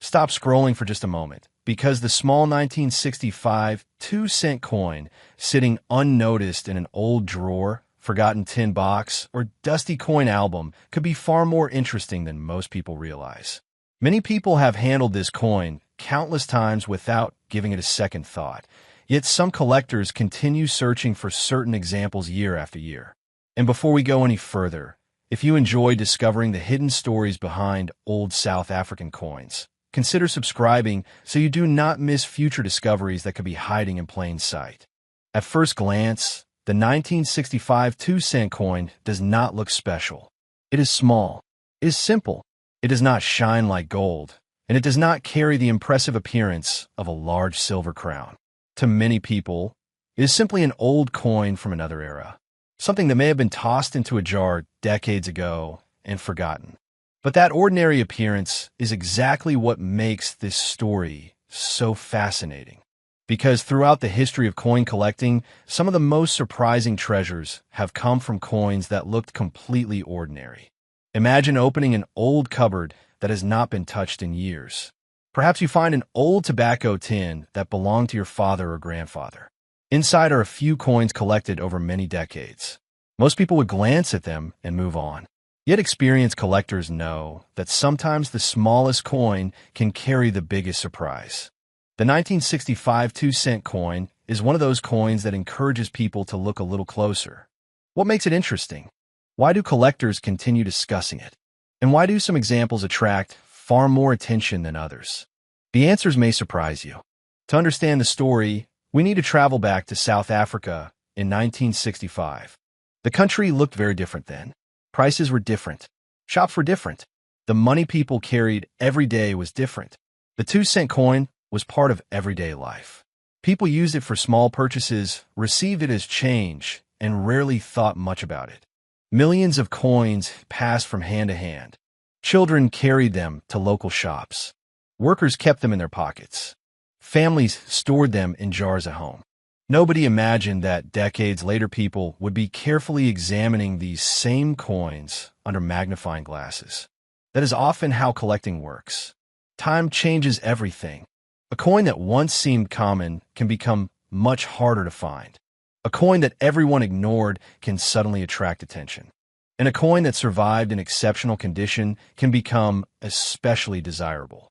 Stop scrolling for just a moment, because the small 1965 2-cent coin sitting unnoticed in an old drawer, forgotten tin box, or dusty coin album could be far more interesting than most people realize. Many people have handled this coin countless times without giving it a second thought, yet some collectors continue searching for certain examples year after year. And before we go any further, if you enjoy discovering the hidden stories behind old South African coins, consider subscribing so you do not miss future discoveries that could be hiding in plain sight. At first glance, the 1965 2-cent coin does not look special. It is small. It is simple. It does not shine like gold, and it does not carry the impressive appearance of a large silver crown. To many people, it is simply an old coin from another era, something that may have been tossed into a jar decades ago and forgotten. But that ordinary appearance is exactly what makes this story so fascinating. Because throughout the history of coin collecting, some of the most surprising treasures have come from coins that looked completely ordinary. Imagine opening an old cupboard that has not been touched in years. Perhaps you find an old tobacco tin that belonged to your father or grandfather. Inside are a few coins collected over many decades. Most people would glance at them and move on. Yet experienced collectors know that sometimes the smallest coin can carry the biggest surprise. The 1965 2-cent coin is one of those coins that encourages people to look a little closer. What makes it interesting? Why do collectors continue discussing it? And why do some examples attract far more attention than others? The answers may surprise you. To understand the story, we need to travel back to South Africa in 1965. The country looked very different then. Prices were different. Shops were different. The money people carried every day was different. The 2-cent coin was part of everyday life. People used it for small purchases, received it as change, and rarely thought much about it. Millions of coins passed from hand to hand. Children carried them to local shops. Workers kept them in their pockets. Families stored them in jars at home. Nobody imagined that decades later people would be carefully examining these same coins under magnifying glasses. That is often how collecting works. Time changes everything. A coin that once seemed common can become much harder to find. A coin that everyone ignored can suddenly attract attention. And a coin that survived in exceptional condition can become especially desirable.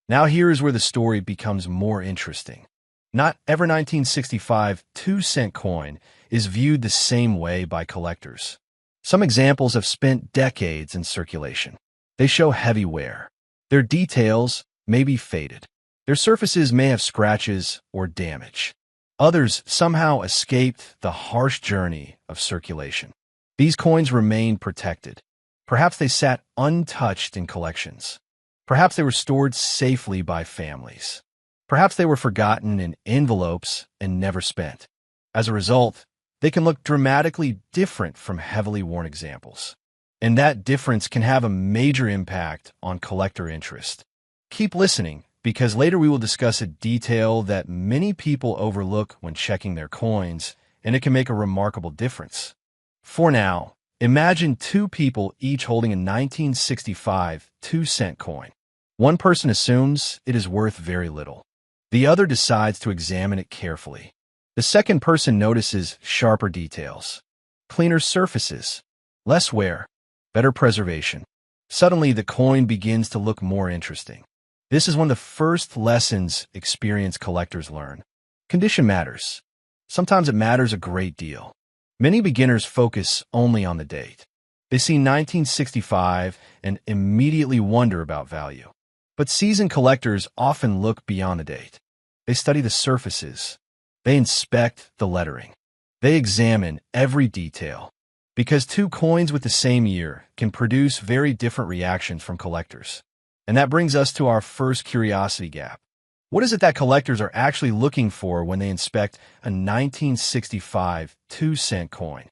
Now here is where the story becomes more interesting. Not every 1965 2-cent coin is viewed the same way by collectors. Some examples have spent decades in circulation. They show heavy wear. Their details may be faded. Their surfaces may have scratches or damage. Others somehow escaped the harsh journey of circulation. These coins remain protected. Perhaps they sat untouched in collections. Perhaps they were stored safely by families. Perhaps they were forgotten in envelopes and never spent. As a result, they can look dramatically different from heavily worn examples. And that difference can have a major impact on collector interest. Keep listening, because later we will discuss a detail that many people overlook when checking their coins, and it can make a remarkable difference. For now, imagine two people each holding a 1965 2-cent coin. One person assumes it is worth very little. The other decides to examine it carefully. The second person notices sharper details, cleaner surfaces, less wear, better preservation. Suddenly, the coin begins to look more interesting. This is one of the first lessons experienced collectors learn. Condition matters. Sometimes it matters a great deal. Many beginners focus only on the date. They see 1965 and immediately wonder about value. But seasoned collectors often look beyond the date. They study the surfaces. They inspect the lettering. They examine every detail. Because two coins with the same year can produce very different reactions from collectors. And that brings us to our first curiosity gap. What is it that collectors are actually looking for when they inspect a 1965 2-cent coin?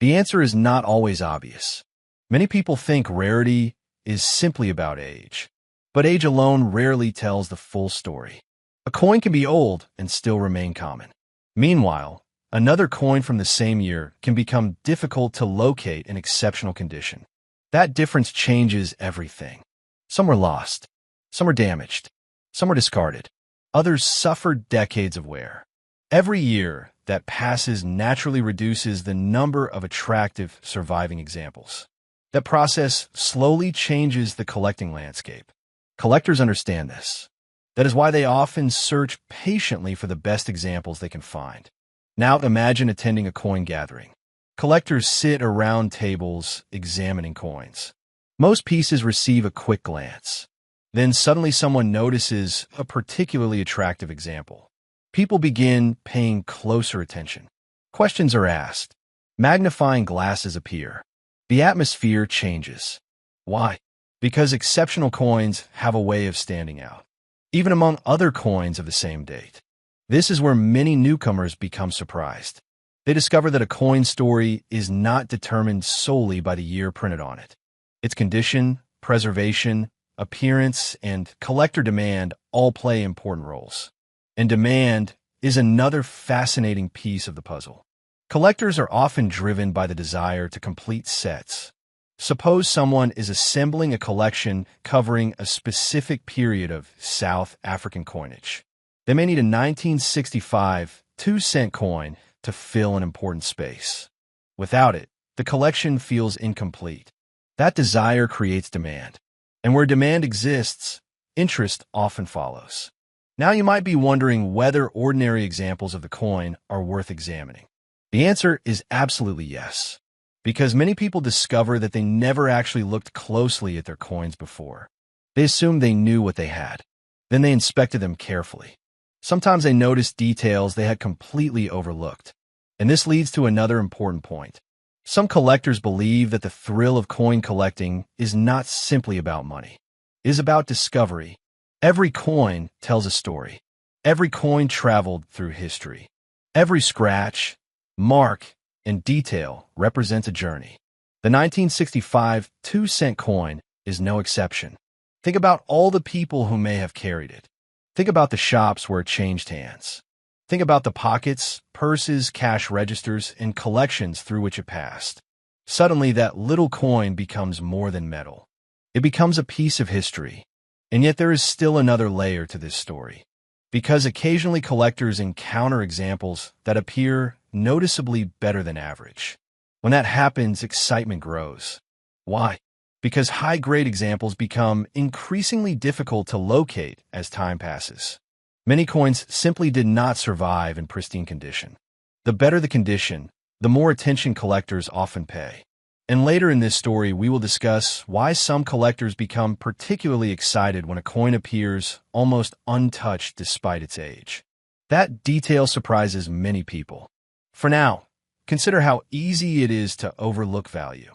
The answer is not always obvious. Many people think rarity is simply about age. But age alone rarely tells the full story. A coin can be old and still remain common. Meanwhile, another coin from the same year can become difficult to locate in exceptional condition. That difference changes everything. Some were lost. Some were damaged. Some are discarded. Others suffer decades of wear. Every year that passes naturally reduces the number of attractive surviving examples. That process slowly changes the collecting landscape. Collectors understand this. That is why they often search patiently for the best examples they can find. Now imagine attending a coin gathering. Collectors sit around tables examining coins. Most pieces receive a quick glance. Then suddenly someone notices a particularly attractive example. People begin paying closer attention. Questions are asked. Magnifying glasses appear. The atmosphere changes. Why? Because exceptional coins have a way of standing out, even among other coins of the same date. This is where many newcomers become surprised. They discover that a coin story is not determined solely by the year printed on it. Its condition, preservation, appearance, and collector demand all play important roles. And demand is another fascinating piece of the puzzle. Collectors are often driven by the desire to complete sets. Suppose someone is assembling a collection covering a specific period of South African coinage. They may need a 1965 2-cent coin to fill an important space. Without it, the collection feels incomplete. That desire creates demand. And where demand exists, interest often follows. Now you might be wondering whether ordinary examples of the coin are worth examining. The answer is absolutely yes, because many people discover that they never actually looked closely at their coins before. They assumed they knew what they had. Then they inspected them carefully. Sometimes they noticed details they had completely overlooked. And this leads to another important point. Some collectors believe that the thrill of coin collecting is not simply about money. It is about discovery. Every coin tells a story. Every coin traveled through history. Every scratch, mark, and detail represents a journey. The 1965 2-cent coin is no exception. Think about all the people who may have carried it. Think about the shops where it changed hands. Think about the pockets, purses, cash registers, and collections through which it passed. Suddenly, that little coin becomes more than metal. It becomes a piece of history. And yet there is still another layer to this story. Because occasionally collectors encounter examples that appear noticeably better than average. When that happens, excitement grows. Why? Because high-grade examples become increasingly difficult to locate as time passes. Many coins simply did not survive in pristine condition. The better the condition, the more attention collectors often pay. And later in this story, we will discuss why some collectors become particularly excited when a coin appears almost untouched despite its age. That detail surprises many people. For now, consider how easy it is to overlook value.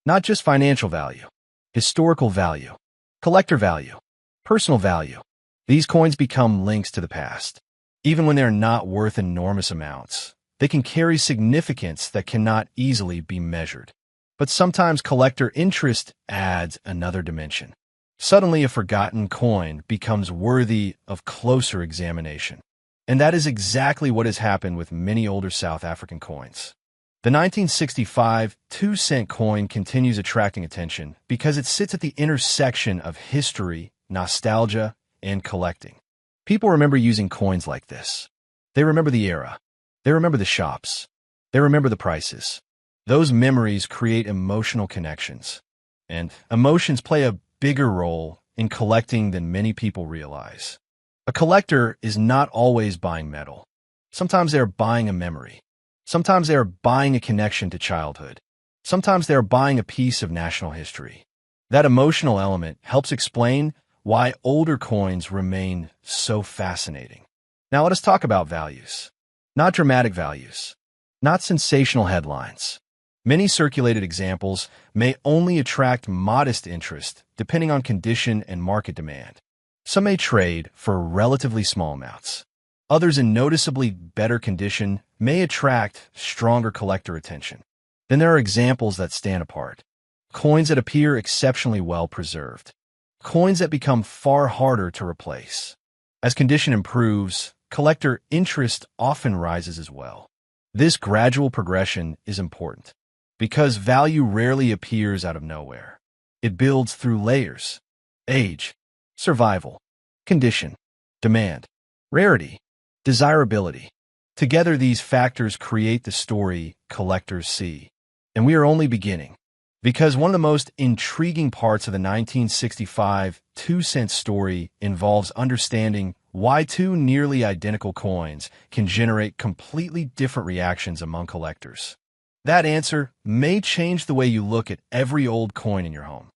Not just financial value, historical value, collector value, personal value. These coins become links to the past. Even when they're not worth enormous amounts, they can carry significance that cannot easily be measured. But sometimes collector interest adds another dimension. Suddenly, a forgotten coin becomes worthy of closer examination. And that is exactly what has happened with many older South African coins. The 1965 2-cent coin continues attracting attention because it sits at the intersection of history, nostalgia, and collecting. People remember using coins like this. They remember the era. They remember the shops. They remember the prices. Those memories create emotional connections. And emotions play a bigger role in collecting than many people realize. A collector is not always buying metal. Sometimes they are buying a memory. Sometimes they are buying a connection to childhood. Sometimes they are buying a piece of national history. That emotional element helps explain why older coins remain so fascinating. Now let us talk about values. Not dramatic values. Not sensational headlines. Many circulated examples may only attract modest interest depending on condition and market demand. Some may trade for relatively small amounts. Others in noticeably better condition may attract stronger collector attention. Then there are examples that stand apart. Coins that appear exceptionally well preserved. Coins that become far harder to replace. As condition improves, collector interest often rises as well. This gradual progression is important because value rarely appears out of nowhere. It builds through layers, age, survival, condition, Demand, rarity, desirability. Together, these factors create the story collectors see. And we are only beginning. Because one of the most intriguing parts of the 1965 2-cent story involves understanding why two nearly identical coins can generate completely different reactions among collectors. That answer may change the way you look at every old coin in your home.